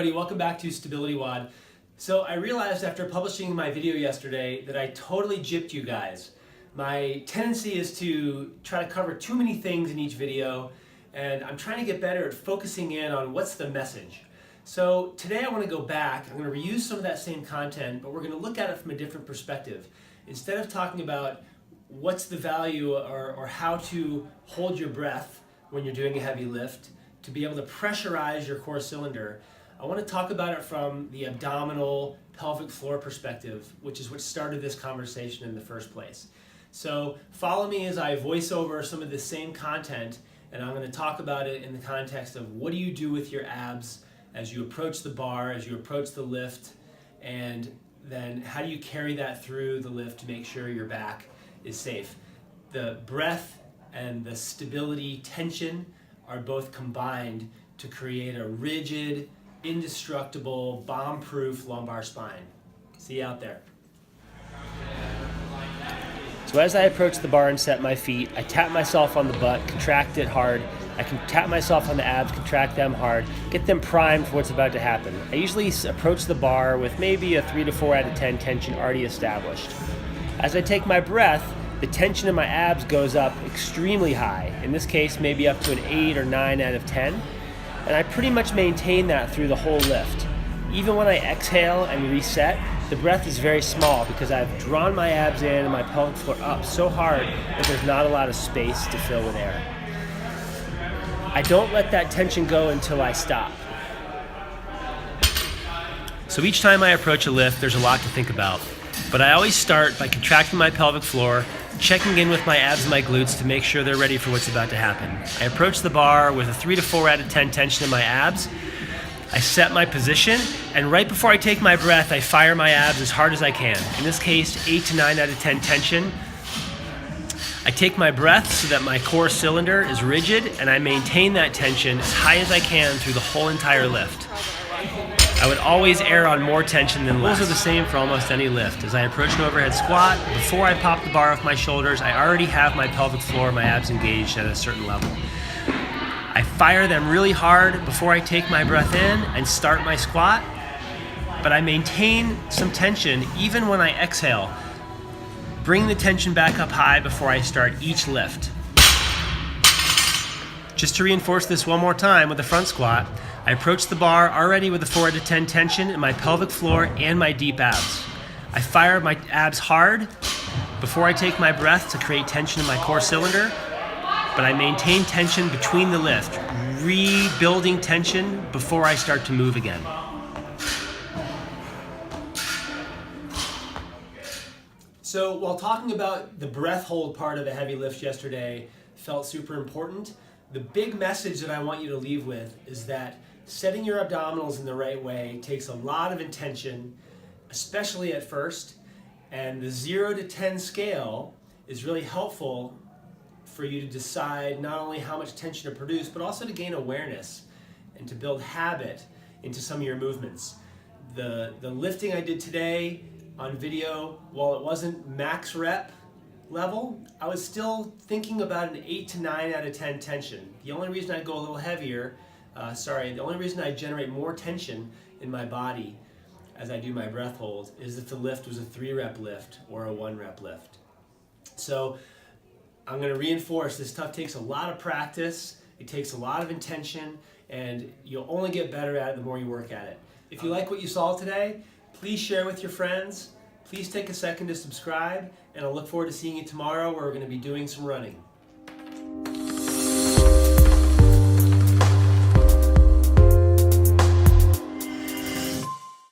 everybody, welcome back to StabilityWOD. So I realized after publishing my video yesterday that I totally gypped you guys. My tendency is to try to cover too many things in each video, and I'm trying to get better at focusing in on what's the message. So today I want to go back, I'm going to reuse some of that same content, but we're going to look at it from a different perspective. Instead of talking about what's the value or how to hold your breath when you're doing a heavy lift, to be able to pressurize your core cylinder, I want to talk about it from the abdominal pelvic floor perspective, which is what started this conversation in the first place. So follow me as I voice over some of the same content, and I'm going to talk about it in the context of what do you do with your abs as you approach the bar, as you approach the lift, and then how do you carry that through the lift to make sure your back is safe. The breath and the stability tension are both combined to create a rigid, indestructible, bomb-proof lumbar spine. See you out there. So as I approach the bar and set my feet, I tap myself on the butt, contract it hard. I can tap myself on the abs, contract them hard, get them primed for what's about to happen. I usually approach the bar with maybe a 3 to 4 out of 10 tension already established. As I take my breath, the tension in my abs goes up extremely high. In this case, maybe up to an 8 or 9 out of 10. And I pretty much maintain that through the whole lift. Even when I exhale and reset, the breath is very small because I've drawn my abs in and my pelvic floor up so hard that there's not a lot of space to fill with air. I don't let that tension go until I stop. So each time I approach a lift, there's a lot to think about. But I always start by contracting my pelvic floor, checking in with my abs and my glutes to make sure they're ready for what's about to happen. I approach the bar with a 3 to 4 out of 10 tension in my abs. I set my position, and right before I take my breath, I fire my abs as hard as I can. In this case, 8 to 9 out of 10 tension. I take my breath so that my core cylinder is rigid, and I maintain that tension as high as I can through the whole entire lift. I would always err on more tension than less. Rules are the same for almost any lift. As I approach an overhead squat, before I pop the bar off my shoulders, I already have my pelvic floor, my abs engaged at a certain level. I fire them really hard before I take my breath in and start my squat, but I maintain some tension even when I exhale. Bring the tension back up high before I start each lift. Just to reinforce this one more time with the front squat, I approach the bar already with a 4 out of 10 tension in my pelvic floor and my deep abs. I fire my abs hard before I take my breath to create tension in my core cylinder, but I maintain tension between the lift, rebuilding tension before I start to move again. So while talking about the breath hold part of the heavy lift yesterday felt super important, the big message that I want you to leave with is that setting your abdominals in the right way takes a lot of intention, especially at first, and the 0 to 10 scale is really helpful for you to decide not only how much tension to produce, but also to gain awareness and to build habit into some of your movements. The lifting I did today on video, while it wasn't max rep level, I was still thinking about an 8 to 9 out of 10 tension. The only reason I go a little heavier, the only reason I generate more tension in my body as I do my breath hold is if the lift was a 3 rep lift or a 1 rep lift. So I'm going to reinforce this stuff takes a lot of practice, it takes a lot of intention, and you'll only get better at it the more you work at it. If you like what you saw today, please share with your friends. Please take a second to subscribe, and I'll look forward to seeing you tomorrow where we're going to be doing some running.